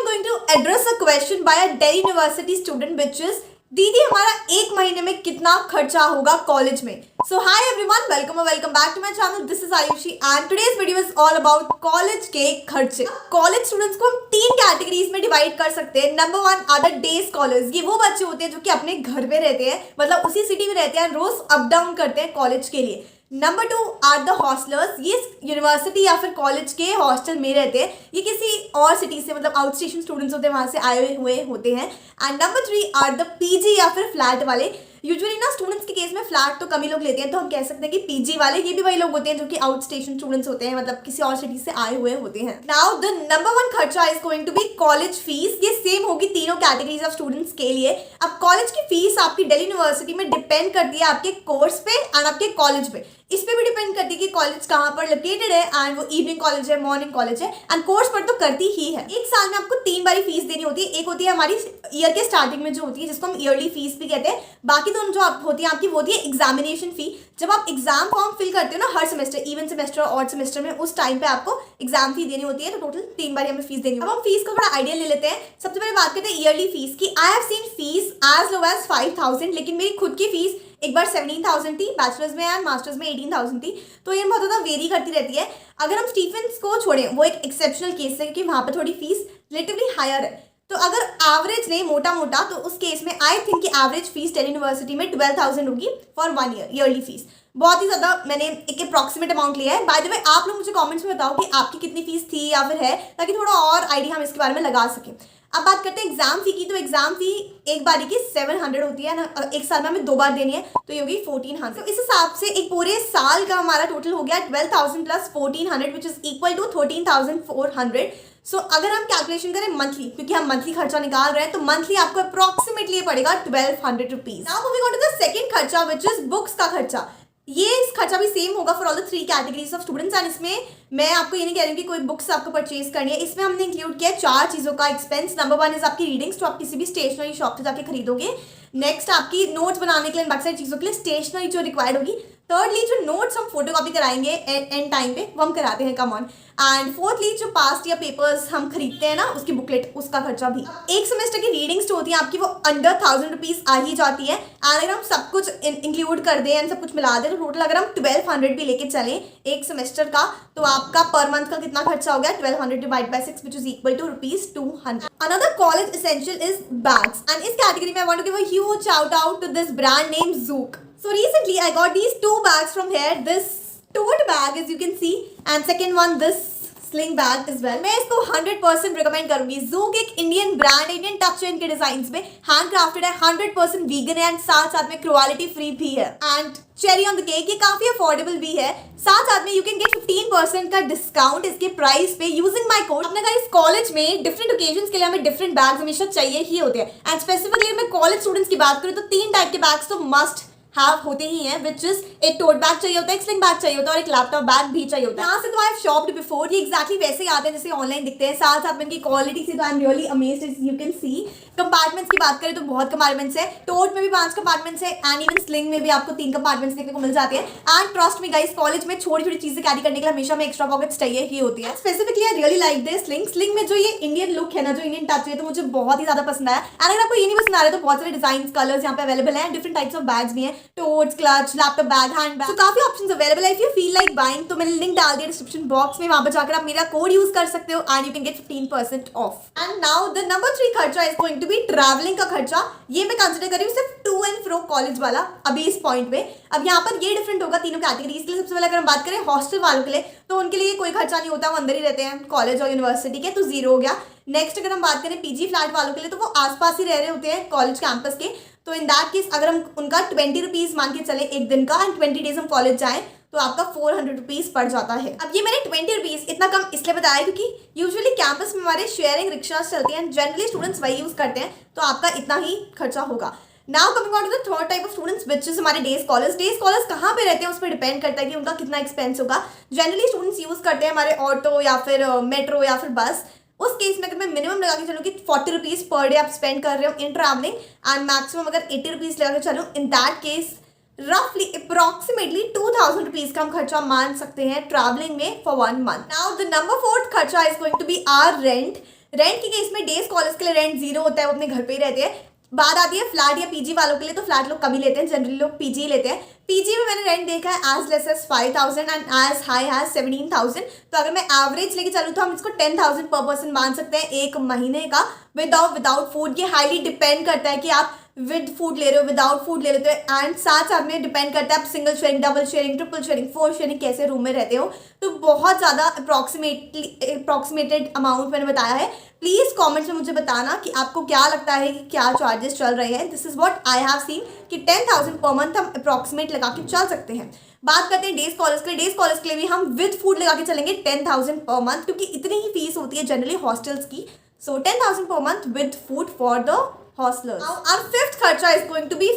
going to address a question by a Delhi University student which is दीदी हमारा एक महीने में कितना खर्चा होगा कॉलेज में. So hi everyone, welcome back to my channel. This is Ayushi and today's video is all about college के खर्चे. कॉलेज स्टूडेंट्स को हम 3 कैटेगरीज में डिवाइड कर सकते हैं. Number 1 are the day scholars. ये वो बच्चे होते हैं जो कि अपने घर पे रहते हैं, मतलब उसी सिटी में रहते हैं, रोज अप डाउन करते हैं कॉलेज के लिए. Number 2 are the hostellers. ये यूनिवर्सिटी या फिर कॉलेज के हॉस्टल में रहते हैं. ये किसी और सिटी से, मतलब आउट स्टेशन स्टूडेंट्स होते हैं, वहाँ से आए हुए होते हैं. And number 3 are the PG या फिर फ्लैट वाले. यूजुअली ना स्टूडेंट्स के केस में फ्लैट तो कम ही लोग लेते हैं, तो हम कह सकते हैं कि पीजी वाले ये भी वही लोग होते हैं जो कि आउट स्टेशन स्टूडेंट्स होते हैं, मतलब किसी और सिटी से आए हुए होते हैं. नाउ द नंबर 1 खर्चा is going to be college fees. ये सेम होगी तीनों कैटेगरीज ऑफ स्टूडेंट्स के लिए. अब कॉलेज की फीस आपकी दिल्ली यूनिवर्सिटी में डिपेंड करती है आपके कोर्स पे एंड आपके कॉलेज पे. इस पे भी डिपेंड करती है कि कॉलेज कहाँ पर लोकेटेड है एंड वो इवनिंग कॉलेज है, मॉर्निंग कॉलेज है, एंड कोर्स पर तो करती ही है. एक साल में आपको 3 बारी फीस देनी होती है. एक होती है हमारी ईयर के स्टार्टिंग में जो होती है, जिसको हम ईयरली फीस भी कहते हैं. बाकी दोनों जो होती है आपकी वो होती है एग्जामिनेशन फी. जब आप एग्जाम फॉर्म फिल करते हो ना हर सेमेस्टर, इवन सेमेस्टर और ऑड सेमेस्टर में, उस टाइम पे आपको एग्जाम फी देनी होती है. तो टोटल 3 बारी हमें फीस देनी होती है. अब हम फीस का थोड़ा आइडिया ले लेते हैं. सबसे पहले बात करते हैं ईयरली फीस की. I have seen fees as low as 5,000, लेकिन मेरी खुद की फीस एक बार 17,000 थी बैचलर्स में एंड मास्टर्स में 18,000 थी. तो ये बहुत ज़्यादा वेरी करती रहती है. अगर हम स्टीफेंस को छोड़ें, वो एक एक्सेप्शनल केस है क्योंकि वहाँ पर थोड़ी फीस रिलेटिवली हायर है. तो अगर एवरेज नहीं मोटा तो उस केस में आई थिंक कि एवरेज फीस दिल्ली यूनिवर्सिटी में 12,000 होगी फॉर 1 ईयर ईयरली फीस. बहुत ही ज़्यादा मैंने एक अप्रॉक्सीमेट अमाउंट लिया है. बाय द वे आप लोग मुझे कमेंट्स में बताओ कि आपकी कितनी फीस थी या फिर है, ताकि थोड़ा और आइडिया हम इसके बारे में लगा सकें. अब बात करते हैं एग्जाम फी की. तो एग्जाम फी एक बारी की 700 होती है ना. एक साल में हमें 2 बार देनी है, तो ये होगी 1400. तो इस हिसाब से एक पूरे साल का हमारा टोटल हो गया 12,000 plus 1400 which is equal to 13,400. So अगर हम कैलकुलेशन करें मंथली, क्योंकि हम मंथली खर्चा निकाल रहे हैं, तो मंथली आपको अप्रॉक्सीमेटली पड़ेगा 1200 rupees. Now moving on to the second खर्चा विच इज बुक्स का खर्चा. ये इस खर्चा भी सेम होगा for all the 3 categories of students. And इसमें मैं आपको ये नहीं कह रही हूँ कि कोई बुक्स आपको परचेज करनी है. इसमें हमने इंक्लूड किया 4 चीज़ों का एक्सपेंस. नंबर 1 इज आपकी रीडिंग्स, तो आप किसी भी स्टेशनरी शॉप से जाके खरीदोगे. नेक्स्ट आपकी नोट्स बनाने के लिए, बाकी सारी चीज़ों के लिए स्टेशनरी जो रिक्वायर्ड होगी. थर्डली जो नोट्स हम फोटोकॉपी कराएंगे एंड टाइम पे, वो हम कराते हैं, कम ऑन. एंड फोर्थली जो पास्ट या पेपर्स हम खरीदते हैं ना, उसकी बुकलेट, उसका खर्चा भी. एक सेमेस्टर की रीडिंग्स जो होती है आपकी, वो अंडर 1,000 रुपीज़ आ ही जाती है. एंड अगर हम सब कुछ इंक्लूड कर दें एंड सब कुछ मिला दें, तो टोटल अगर हम 1200 भी लेके चलें एक सेमेस्टर का, तो आपका पर मंथ का कितना खर्चा हो गया 1200 divide by 6 which is equal to ₹200. Another college essential is bags, and इस कैटेगरी में I want to give a huge shout out to this brand name Zook. So recently I got these 2 bags from here. This tote bag as you can see, and second one this sling bag as well. मैं इसको 100% recommend करूंगी. Zook एक Indian brand, Indian touch है इनके design में, hand crafted है, 100% vegan है, and साथ में क्रुएलिटी फ्री भी है. And cherry on the cake, ये काफी अफोर्डेबल भी है. साथ में यू कैन गेट 15% का डिस्काउंट इसके प्राइस पे यूजिंग माय कोड. अपने का इस कॉलेज में डिफरेंट ओकेजन्स के लिए हमें डिफरेंट बैग्स हमेशा चाहिए ही होते हैं. एंड स्पेसिफिकली मैं कॉलेज स्टूडेंट्स की बात करूँ तो 3 टाइप के बैग्स तो मस्ट हैव होते ही हैं, विच इज एक टोट बैग चाहिए होता है, एक स्लिंग बैग चाहिए होता है, और एक लैपटॉप बैग भी चाहिए होता है. यहाँ से तो आई हैव शॉप्ड बिफोर. ये एक्जैक्टली वैसे ही आते हैं जैसे ऑनलाइन दिखते हैं. साथ में इनकी क्वालिटी से तो आई am really amazed. You can see compartments की बात करें तो बहुत कंपार्टमेंट्स है. टोट में भी 5 कंपार्टमेंट्स है, एंड इवन स्लिंग में भी आपको 3 कंपार्टमेंट्स देखने को मिल जाते हैं. एंड ट्रस्ट में गाइस, कॉलेज में छोटी छोटी चीजें कैरी करने के लिए हमेशा में एक्स्ट्रा पॉकेट्स चाहिए ही होती है. Specifically I really like this sling. Sling में जो ये इंडियन लुक है ना, जो इंडियन टच है, तो मुझे बहुत ही ज्यादा पसंद आया. एंड अगर आपको ये नहीं पसंद आ रहा है तो बहुत सारे डिजाइन कलर्स यहाँ पे अवेलेबल हैं. डिफरेंट टाइप्स ऑफ बैग्स भी हैं, टोट्स, clutch, laptop bag, hand bag, तो काफी ऑप्शंस अवेलेबल है. If you feel like buying, तो मैंने लिंक डाल दिया डिस्क्रिप्शन बॉक्स में, वहां पर जाकर आप मेरा कोड यूज कर सकते हो and you can get 15% off. And now the number 3 खर्चा is going to be travelling का खर्चा. ये मैं कंसिडर कर रही हूँ सिर्फ टू एंड फ्रो कॉलेज वाला अभी इस पॉइंट पे. अब यहाँ पर ये डिफरेंट होगा तीनों कैटेगरीज के लिए. सबसे पहले अगर हम बात करें हॉस्टल वालों के लिए, तो उनके लिए कोई खर्चा नहीं होता, वो अंदर ही रहते हैं कॉलेज और यूनिवर्सिटी के, तो 0 हो गया. नेक्स्ट अगर हम बात करें पीजी फ्लैट वालों के लिए, तो वो आसपास ही रह रहे होते हैं कॉलेज कैंपस के. तो इन दैट केस अगर हम उनका 20 रुपीज़ मान के चले एक दिन का, एंड 20 डेज हम कॉलेज जाएं, तो आपका 400 रुपीज़ पड़ जाता है. अब ये मैंने 20 रुपीज़ इतना कम इसलिए बताया क्योंकि यूजुअली कैंपस में हमारे शेयरिंग रिक्शास चलती हैं, जनरली स्टूडेंट्स वही यूज़ करते हैं, तो आपका इतना ही खर्चा होगा. Now coming on to the third type of students which is हमारे डे स्कॉलर्स. डे स्कॉलर्स कहाँ पे रहते हैं उस पर डिपेंड करता है कि उनका कितना एक्सपेंस होगा. जनरली स्टूडेंट्स यूज़ करते हैं हमारे ऑटो या फिर मेट्रो या फिर बस. उस केस में अगर मैं मिनिमम लगा के चलूँ कि 40 रुपीज़ पर डे आप स्पेंड कर रहे हो इन ट्रैवलिंग, एंड मैक्सिमम अगर 80 रुपीज़ लगा के चलूँ, इन दैट केस रफली अप्रॉक्सीमेटली 2,000 रुपीज़ का हम खर्चा मान सकते हैं ट्रैवलिंग में for 1 month. Now the number 4th खर्चा is going to be our rent. Rent के केस में डे स्कॉलर्स के लिए रेंट जीरो होता है, वो अपने घर पे ही रहते हैं। बात आती है फ्लैट या पीजी वालों के लिए, तो फ्लैट लोग कम ही लेते हैं, जनरली लोग पीजी ही लेते हैं। पीजी में मैंने रेंट देखा है as less as 5,000 and as high as 17,000। तो अगर मैं एवरेज लेके चलूँ तो हम इसको 10,000 पर पर्सन मान सकते हैं एक महीने का, विदाउट फूड। ये हाईली डिपेंड करता है कि आप विद फूड ले रहे हो, विदाउट फूड ले रहे हो, एंड साथ में डिपेंड करता है आप single sharing, double sharing, triple sharing, four sharing कैसे रूम में रहते हो। तो बहुत ज़्यादा अप्रॉक्सीमेटेड अमाउंट मैंने बताया है। प्लीज़ कमेंट्स में मुझे बताना कि आपको क्या लगता है कि क्या चार्जेस चल रहे हैं। This is what I have scene कि 10,000 पर मंथ हम अप्रॉक्सीमेट लगा के चल सकते हैं। बात करते हैं डे स्कॉलर्स के लिए। डे स्कॉलर्स के लिए भी हम विद फूड लगा के चलेंगे 10,000 पर मंथ, क्योंकि इतनी ही फीस होती है जनरली हॉस्टल्स की। So 10,000 per month with food for the hostellers. और फिफ्थ खर्चा is going to be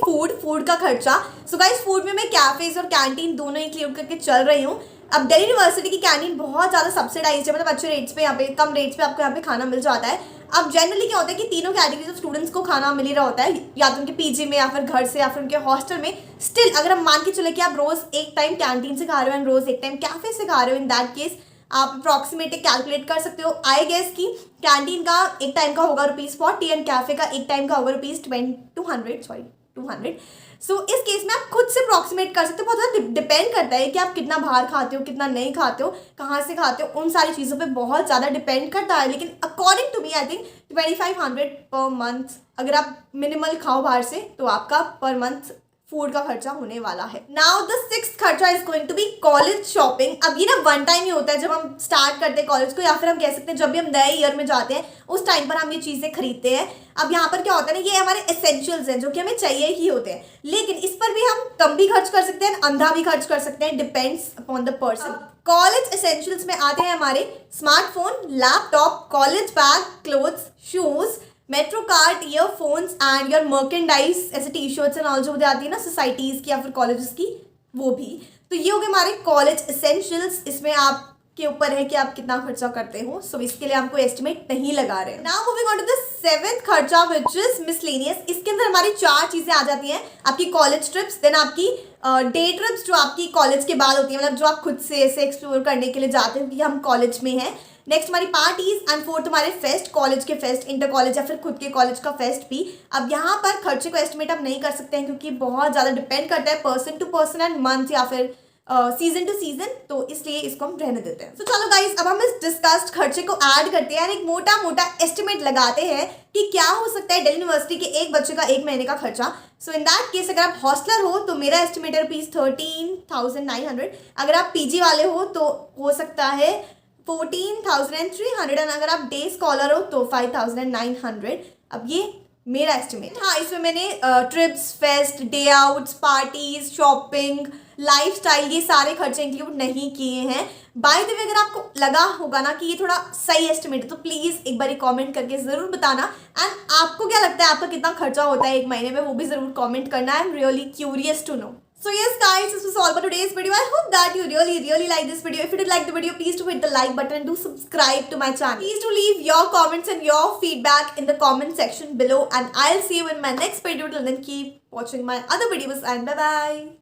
food का खर्चा। सो गाइस, फूड में मैं कैफेज और कैंटीन दोनों इंक्लूड करके चल रही हूँ। अब दिल्ली यूनिवर्सिटी की कैंटीन बहुत ज़्यादा सब्सिडाइज है, मतलब अच्छे रेट्स पे, यहाँ पे कम रेट्स पे आपको यहाँ पे खाना मिल जाता है। अब जनरली क्या होता है कि तीनों कैटेगरीज ऑफ स्टूडेंट्स को खाना मिल ही रहा होता है, या तो उनके पीजी में, या फिर घर से, या फिर उनके हॉस्टल में। स्टिल अगर हम मान के चले कि आप रोज़ एक टाइम कैंटीन से खा रहे हो एंड रोज़ एक टाइम कैफे से खा रहे हो, इन दैट केस आप अप्रॉक्सीमेटली कैलकुलेट कर सकते हो। आई गेस कि कैंटीन का एक टाइम का होगा ₹40 एंड कैफे का एक टाइम का होगा ₹200। सो इस केस में आप खुद से अप्रॉक्सीमेट कर सकते हो। बहुत ज़्यादा डिपेंड करता है कि आप कितना बाहर खाते हो, कितना नहीं खाते हो, कहाँ से खाते हो, उन सारी चीज़ों पे बहुत ज़्यादा डिपेंड करता है। लेकिन according to me I think 2,500 per month अगर आप मिनिमल खाओ बाहर से, तो आपका पर मंथ फूड का खर्चा होने वाला है। नाउ द सिक्स्थ खर्चा is going to be college shopping. अब ये ना वन टाइम ही होता है जब हम स्टार्ट करते हैं कॉलेज को, या फिर हम कह सकते हैं जब भी हम नए ईयर में जाते हैं उस टाइम पर हम ये चीज़ें खरीदते हैं। अब यहाँ पर क्या होता है ना, ये हमारे एसेंशियल्स हैं जो कि हमें चाहिए ही होते हैं, लेकिन इस पर भी हम कम भी खर्च कर सकते हैं, अंधा भी खर्च कर सकते हैं, depends upon the person. College essentials में आते हैं हमारे smartphone, laptop, college bag, clothes, shoes, metro card, earphones and your merchandise, ऐसे टी शर्ट्स एंड ऑल जो आती है ना सोसाइटीज़ की या फिर कॉलेजेस की, वो भी। तो ये हो गए हमारे कॉलेज एसेंशियल्स। इसमें आपके ऊपर है कि आप कितना खर्चा करते हो। सो इसके लिए आपको एस्टिमेट नहीं लगा रहे हैं। Now moving on to the seventh खर्चा विच इज मिसलेनियस। इसके अंदर हमारी 4 चीज़ें आ जाती हैं। आपकी कॉलेज ट्रिप्स, देन आपकी डे ट्रिप्स जो आपकी कॉलेज के बाद होती है, मतलब जो आप खुद से ऐसे एक्सप्लोर करने के लिए जाते हो कि हम कॉलेज में हैं। नेक्स्ट हमारी पार्टीज, एंड फोर्थ हमारे फेस्ट, कॉलेज के फेस्ट, इंटर कॉलेज या फिर खुद के कॉलेज का फेस्ट भी। अब यहाँ पर खर्चे को एस्टिमेट आप नहीं कर सकते हैं, क्योंकि बहुत ज़्यादा डिपेंड करता है person to person and month या फिर सीजन टू सीजन, तो इसलिए इसको हम रहने देते हैं। तो चलो गाइज, अब हम इस डिस्कस्ड खर्चे को ऐड करते हैं और एक मोटा मोटा एस्टिमेट लगाते हैं कि क्या हो सकता है दिल्ली यूनिवर्सिटी के एक बच्चे का एक महीने का खर्चा। सो इन दैट केस अगर आप हॉस्टलर हो तो मेरा एस्टिमेट है ₹13,900। अगर आप पीजी वाले हो तो हो सकता है 14,300, एंड अगर आप डे स्कॉलर हो तो 5,900। अब ये मेरा एस्टिमेट। हाँ, इसमें मैंने trips, fest, day outs, parties, shopping, lifestyle, ये सारे खर्चे इंक्लूड नहीं किए हैं। बाय द वे, अगर आपको लगा होगा ना कि ये थोड़ा सही एस्टिमेट है तो प्लीज़ एक बार कमेंट करके ज़रूर बताना। एंड आपको क्या लगता है आपका कितना खर्चा होता है एक महीने में, वो भी ज़रूर कमेंट करना। I am really curious to know. So yes guys, this was all for today's video. I hope that you really like this video. If you did like the video, please do hit the like button and do subscribe to my channel. Please do leave your comments and your feedback in the comment section below, and I'll see you in my next video. Till then, keep watching my other videos and bye bye.